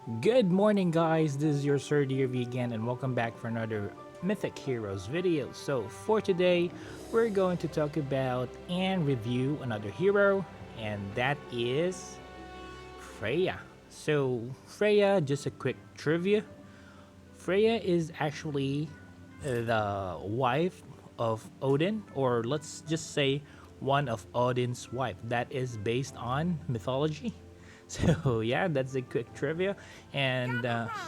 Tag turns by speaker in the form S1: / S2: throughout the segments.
S1: Good morning, guys. This is your Sir DRV again, and welcome back for another Mythic Heroes video. So, for today, we're going to talk about and review another hero, and that is Freyja. So, Freyja, just a quick trivia. Freyja is actually the wife of Odin, or let's just say one of Odin's wife. That is based on mythology. So yeah, that's a quick trivia. And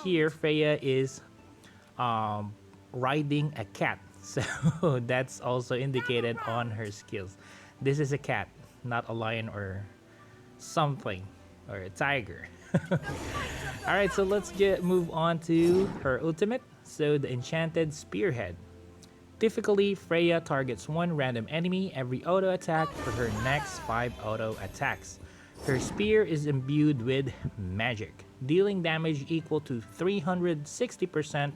S1: here Freyja is um, riding a cat. So that's also indicated on her skills. This is a cat, not a lion or something, or a tiger. All right, so let's move on to her ultimate. So the Enchanted Spearhead. Typically, Freyja targets one random enemy every auto attack for her next 5 auto attacks. Her spear is imbued with magic, dealing damage equal to 360%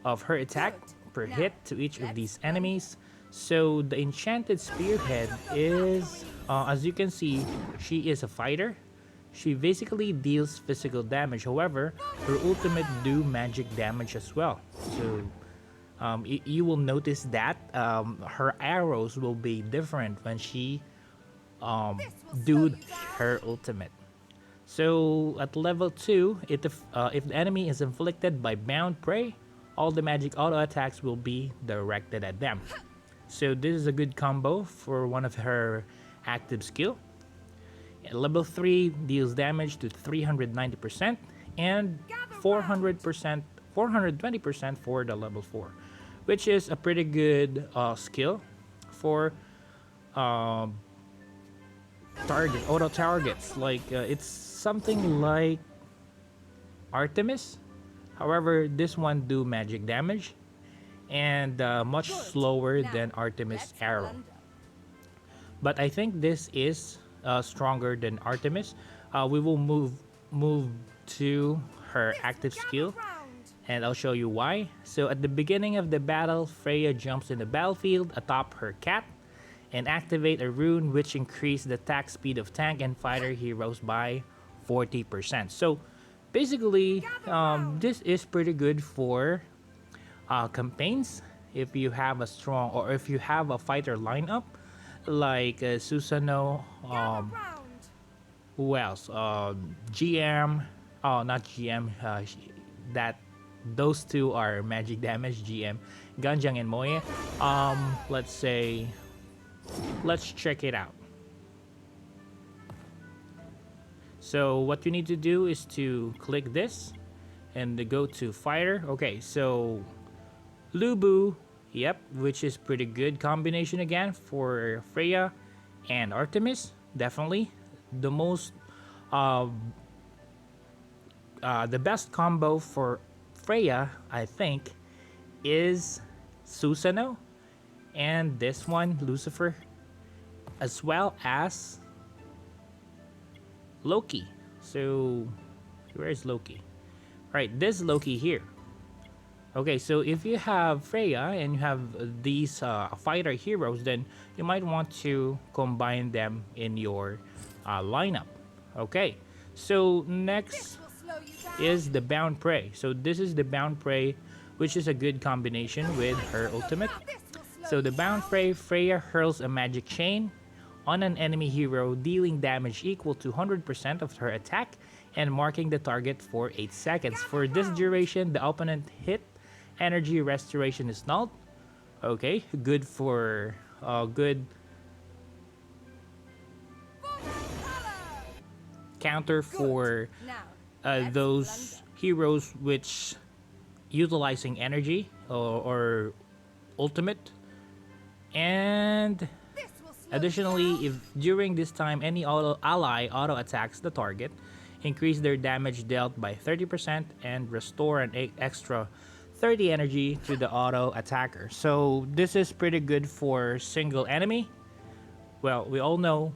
S1: of her attack per hit to each of these enemies. So the Enchanted Spearhead is, as you can see, she is a fighter. She basically deals physical damage. However, her ultimate do magic damage as well. So you will notice that her arrows will be different when she do her ultimate. So at level 2, if the enemy is inflicted by bound prey, all the magic auto attacks will be directed at them. So this is a good combo for one of her active skill. At level 3 deals damage to 390% and 400%, 420% for the level 4, which is a pretty good skill for auto targets. Like it's something like Artemis. However, this one do magic damage and much slower than Artemis arrow. But I think this is stronger than Artemis. We will move to her active skill, and I'll show you why. So at the beginning of the battle, Freyja jumps in the battlefield atop her cat and activate a rune which increase the attack speed of tank and fighter heroes by 40%. So basically, this is pretty good for campaigns. If you have a strong, or if you have a fighter lineup like Susano, who else? GM, oh not GM, that those two are magic damage. GM, Ganjang and Moye. Let's say, let's check it out. So what you need to do is to click this and go to fighter. Okay, so Lubu, yep, which is pretty good combination again for Freyja and Artemis. Definitely the most the best combo for Freyja, I think, is Susano and this one, Lucifer, as well as Loki. So where is Loki? Right, this Loki here. Okay, so if you have Freyja and you have these fighter heroes, then you might want to combine them in your lineup. Okay, so next is the Bound Prey. So this is the Bound Prey, which is a good combination with her ultimate. So the Bound Prey, Freyja hurls a magic chain on an enemy hero, dealing damage equal to 100% of her attack and marking the target for 8 seconds. For this duration, the opponent hit energy restoration is nulled. Okay, good for good counter for those heroes which utilizing energy or ultimate. And additionally, if during this time any ally auto attacks the target, increase their damage dealt by 30% and restore an extra 30 energy to the auto attacker. So this is pretty good for single enemy. Well, we all know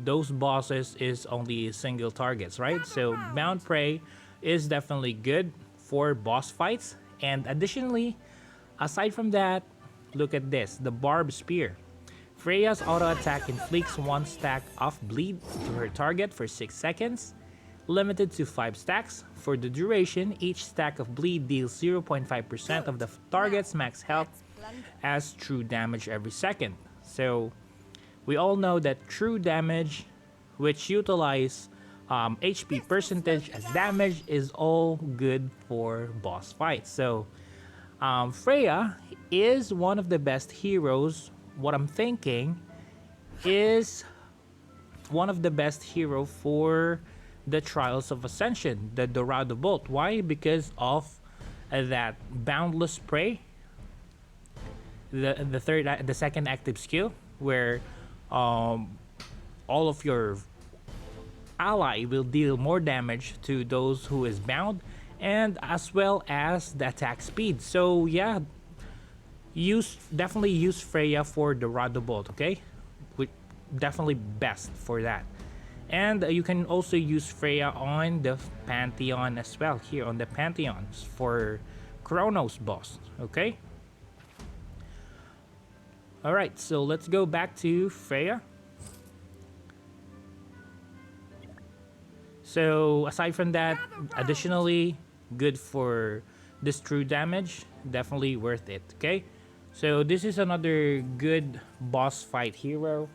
S1: those bosses is only single targets, right? So Bound Prey is definitely good for boss fights. And additionally, aside from that, look at this, the Barb Spear. Freyja's auto attack inflicts 1 stack of bleed to her target for 6 seconds. limited to 5 stacks. For the duration, each stack of bleed deals 0.5% of the target's max health as true damage every second. So we all know that true damage, which utilize HP percentage as damage, is all good for boss fights. So Freyja is one of the best heroes. What I'm thinking is one of the best hero for the Trials of Ascension, the Dorado Bolt. Why? Because of that boundless spray, the second active skill, where all of your ally will deal more damage to those who is bound, and as well as the attack speed. So yeah, definitely use Freyja for the Dorado Bolt. Okay, definitely best for that. And you can also use Freyja on the Pantheon as well, here on the Pantheons for Chronos boss. Okay, alright, so let's go back to Freyja. So aside from that, additionally good for this true damage, definitely worth it. Okay, so this is another good boss fight hero.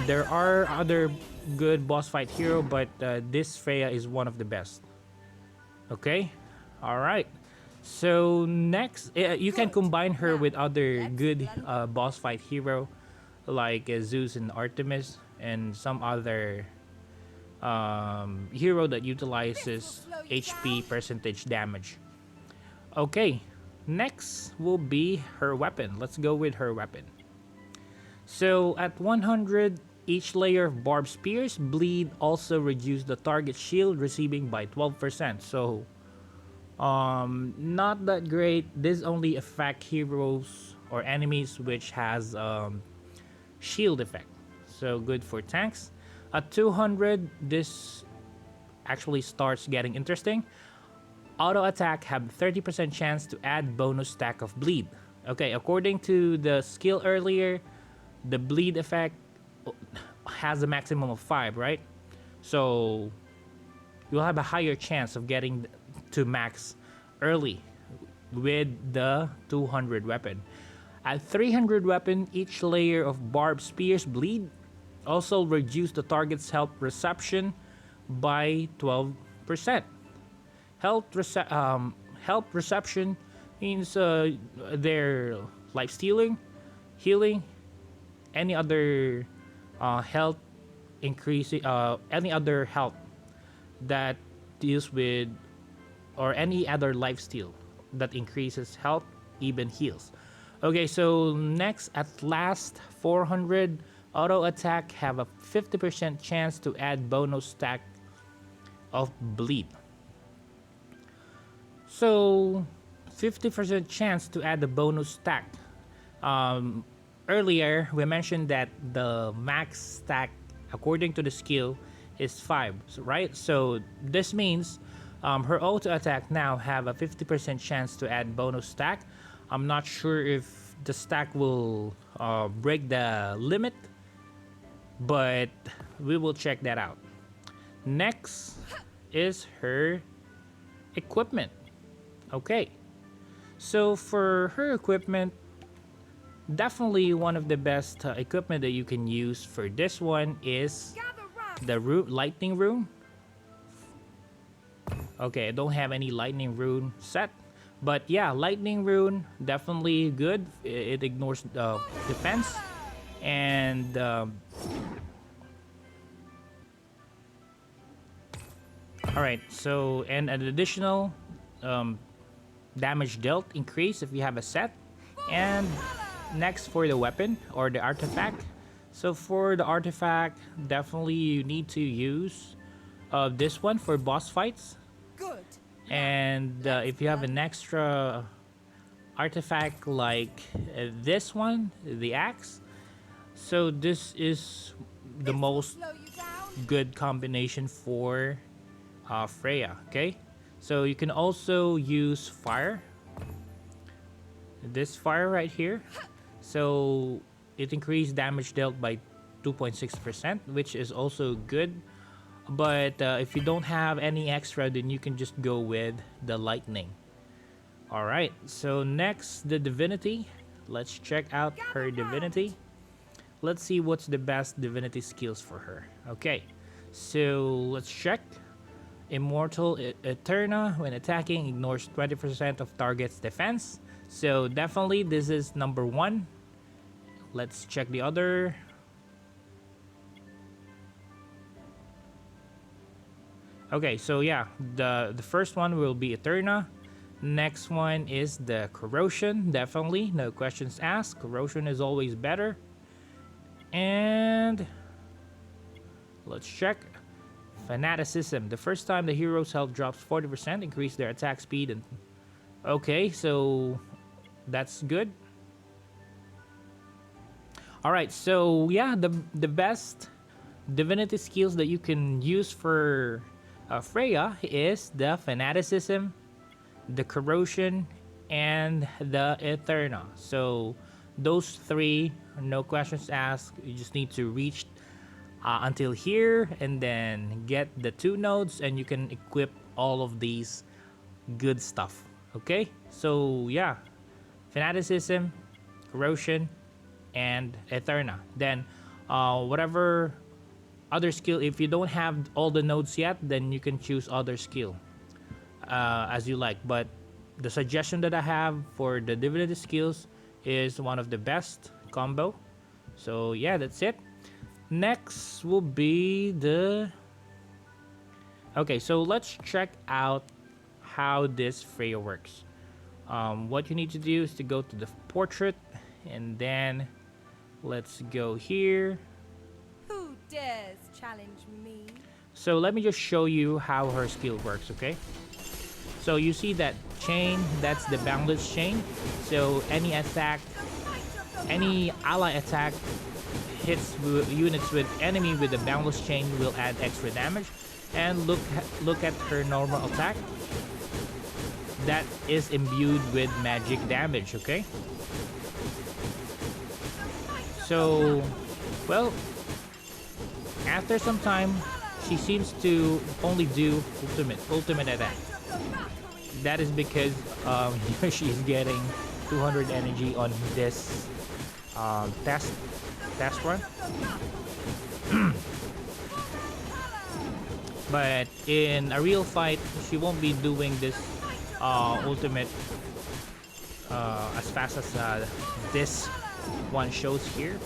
S1: There are other good boss fight hero, but this Freyja is one of the best. Okay, all right. So next, you can combine her with other good boss fight hero, like Zeus and Artemis, and some other hero that utilizes HP percentage damage. Okay, next will be her weapon. Let's go with her weapon. So at 100, each layer of barbed spears bleed also reduce the target shield receiving by 12%. So not that great. This only affect heroes or enemies which has shield effect. So good for tanks. At 200, this actually starts getting interesting. Auto attack have 30% chance to add bonus stack of bleed. Okay, according to the skill earlier, the bleed effect has a maximum of 5, right? So you'll have a higher chance of getting to max early with the 200 weapon. At 300 weapon, each layer of barbed spears bleed also reduce the target's health reception by 12%. Health reception means their life stealing, healing, any other health increasing, any other health that deals with, or any other life steal that increases health, even heals. Okay, so next, at last 400, auto attack have a 50% chance to add bonus stack of bleed. So 50% chance to add the bonus stack. Earlier we mentioned that the max stack according to the skill is 5, right? So this means her auto attack now have a 50% chance to add bonus stack. I'm not sure if the stack will break the limit, but we will check that out. Next is her equipment. Okay, so for her equipment, definitely one of the best equipment that you can use for this one is the lightning rune. Okay, I don't have any lightning rune set, but yeah, lightning rune definitely good. It ignores defense, and all right, so and an additional damage dealt increase if you have a set. And next, for the weapon or the artifact. So for the artifact, definitely you need to use this one for boss fights.
S2: Good.
S1: And if you have an extra artifact like this one, the axe, so this is the most good combination for Freyja. Okay, so you can also use fire, this fire right here. So it increased damage dealt by 2.6%, which is also good But if you don't have any extra, then you can just go with the lightning. All right, so next, the divinity. Let's check out her divinity. Let's see what's the best divinity skills for her. Okay, so let's check. Immortal Eterna, when attacking, ignores 20% of target's defense. So definitely this is number one. Let's check the other. Okay, so yeah, the first one will be Eterna. Next one is the Corrosion, definitely, no questions asked. Corrosion is always better. And let's check. Fanaticism. The first time the hero's health drops 40%, increase their attack speed. And okay, so that's good. All right, so yeah, the best divinity skills that you can use for Freyja is the Fanaticism, the Corrosion, and the Eterna. So those three, no questions asked. You just need to reach until here and then get the 2 nodes, and you can equip all of these good stuff. Okay, so yeah, Fanaticism, Corrosion, and Eterna. Then whatever other skill, if you don't have all the nodes yet, then you can choose other skill as you like. But the suggestion that I have for the divinity skills is one of the best combo. So yeah, that's it. Next will be the... Okay, so let's check out how this Freyja works. What you need to do is to go to the portrait, and then let's go here.
S2: Who dares challenge me?
S1: So let me just show you how her skill works, okay? So you see that chain, that's the boundless chain. So any attack, any ally attack hits units with enemy with a boundless chain will add extra damage. And look at her normal attack. That is imbued with magic damage, okay? So, well, after some time, she seems to only do ultimate attack. That is because she's getting 200 energy on this test run. But in a real fight, she won't be doing this ultimate as fast as this one shows here.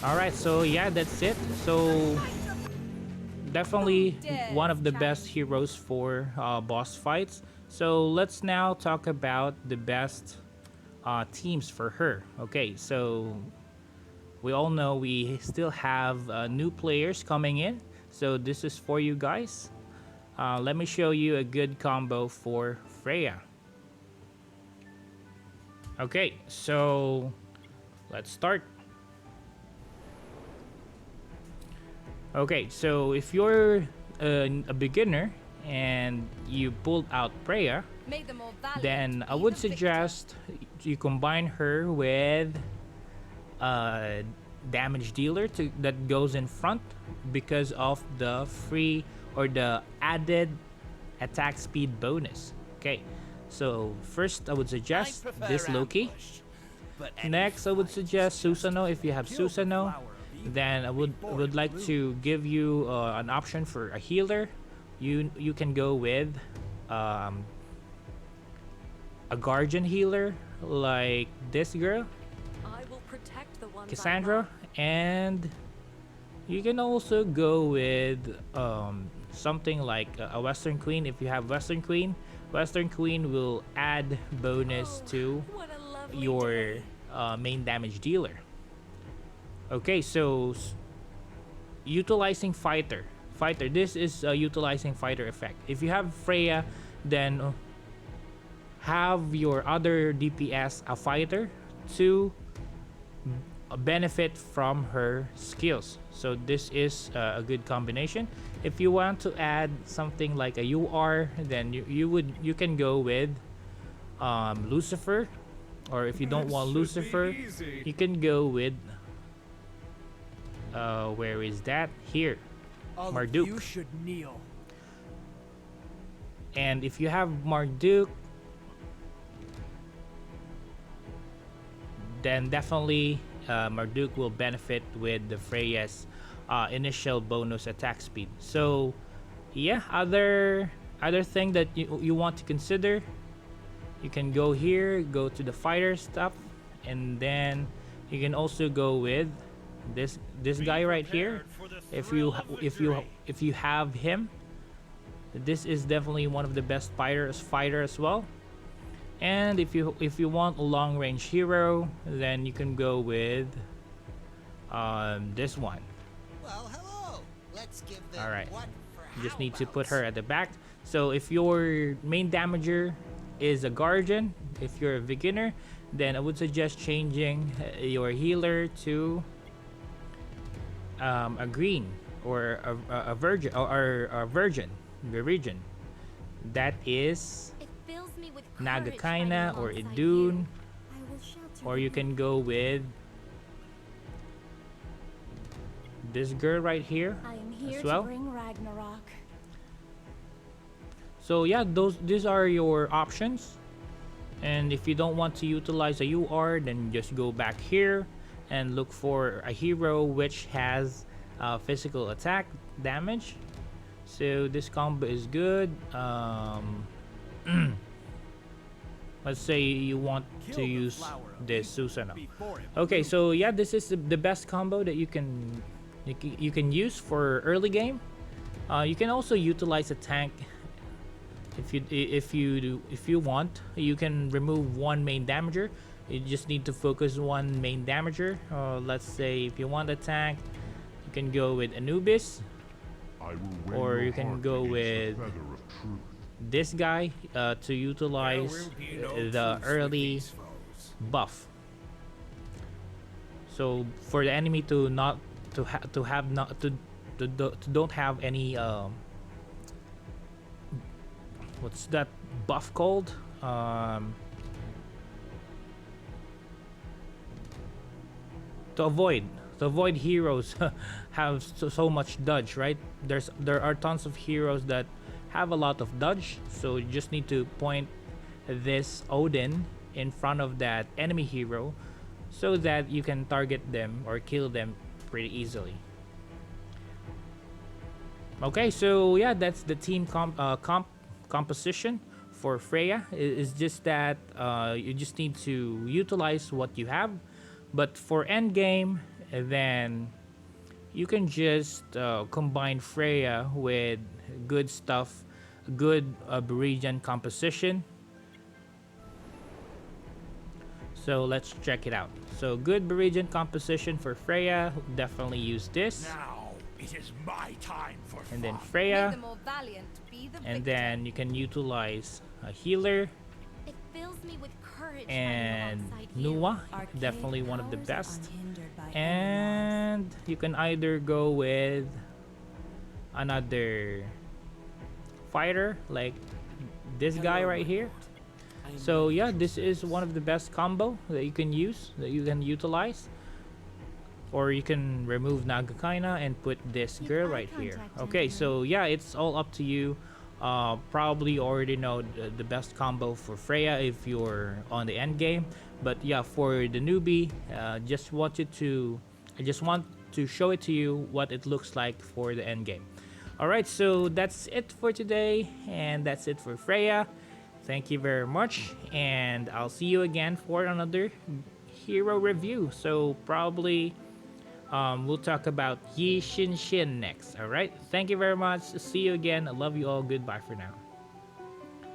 S1: Alright, so yeah, that's it. So definitely one of the best heroes for boss fights. So let's now talk about the best teams for her. Okay, so we all know we still have new players coming in. So this is for you guys. Let me show you a good combo for Freyja. Okay, so let's start. Okay, so if you're a beginner and you pulled out Freyja, then I would suggest you combine her with a damage dealer that goes in front because of the free or the added attack speed bonus. Okay, so first I would suggest this Loki. Next I would suggest Susanoo if you have Susanoo. Then I would like to give you an option for a healer. You can go with a guardian healer like this girl, Cassandra, and you can also go with something like a Western Queen if you have Western Queen. Western Queen will add bonus to your main damage dealer. Okay, so utilizing fighter. This is utilizing fighter effect. If you have Freyja, then have your other DPS a fighter to benefit from her skills. So this is a good combination. If you want to add something like a UR, then you can go with Lucifer or if you don't
S3: This
S1: want
S3: should be
S1: Lucifer,
S3: easy.
S1: you can go with where is that? Here,
S4: All of
S1: Marduk.
S4: you should kneel.
S1: And if you have Marduk, then definitely Marduk will benefit with the Freyja's initial bonus attack speed. So yeah, other thing that you want to consider, you can go here, go to the fighter stuff, and then you can also go with this guy right here. If you have him, this is definitely one of the best fighter as well. And if you want a long range hero, then you can go with this one.
S5: Well, hello. Let's give them
S1: All right.
S5: what for
S1: You just
S5: how
S1: need to put
S5: abouts.
S1: her at the back. So if your main damager is a guardian, if you're a beginner, then I would suggest changing your healer to a green or a virgin or a virgin, the region. That is
S6: It fills me with courage
S1: Nagakaina
S6: fighting
S1: or
S6: alongside
S1: Idun,
S6: you. I will shelter
S1: or you
S6: you.
S1: can go with this girl right here
S6: I am here
S1: as well.
S6: to bring Ragnarok.
S1: So yeah, these are your options. And if you don't want to utilize a UR, then just go back here and look for a hero which has physical attack damage. So this combo is good. Let's say you want to use this Susanoo. Okay, so yeah, this is the best combo that you can use for early game. You can also utilize a tank if you want. You can remove one main damager. You just need to focus one main damager. Let's say if you want a tank, you can go with Anubis,
S3: I will win
S1: or
S3: your
S1: you can
S3: heart
S1: go
S3: against the
S1: with
S3: feather of truth.
S1: this guy to utilize the early buff. So for the enemy to not to have not to don't have any what's that buff called? To avoid heroes have so much dodge, right? There are tons of heroes that have a lot of dodge, so you just need to point this Odin in front of that enemy hero so that you can target them or kill them pretty easily. Okay, so yeah, that's the team composition for Freyja. It's just that you just need to utilize what you have. But for endgame, then you can just combine Freyja with good stuff, good Beridian composition. So let's check it out. So good Beridian composition for Freyja. Definitely use this.
S4: Now it is my time for
S1: And then
S4: fun.
S2: May
S1: Freya,
S2: the more valiant be the
S1: and
S2: victor.
S1: then you can utilize a healer
S6: It fills me with courage
S1: and
S6: fighting alongside you.
S1: Nuwa,
S2: Arcane
S1: definitely one of the
S2: powers
S1: best.
S2: unhindered by
S1: And you can either go with another fighter like this guy right here. So yeah, this is one of the best combo that you can use, that you can utilize. Or you can remove Nagakaina and put this
S6: Keep
S1: girl
S6: eye
S1: right here.
S6: contact,
S1: Okay,
S6: gentlemen.
S1: so yeah, it's all up to you. Probably already know the best combo for Freyja if you're on the end game. But yeah, for the newbie, I just want to show it to you what it looks like for the end game. Alright, so that's it for today, and that's it for Freyja. Thank you very much, and I'll see you again for another hero review. So probably we'll talk about Yi Shin Shin next. Alright, thank you very much. See you again. I love you all. Goodbye for now.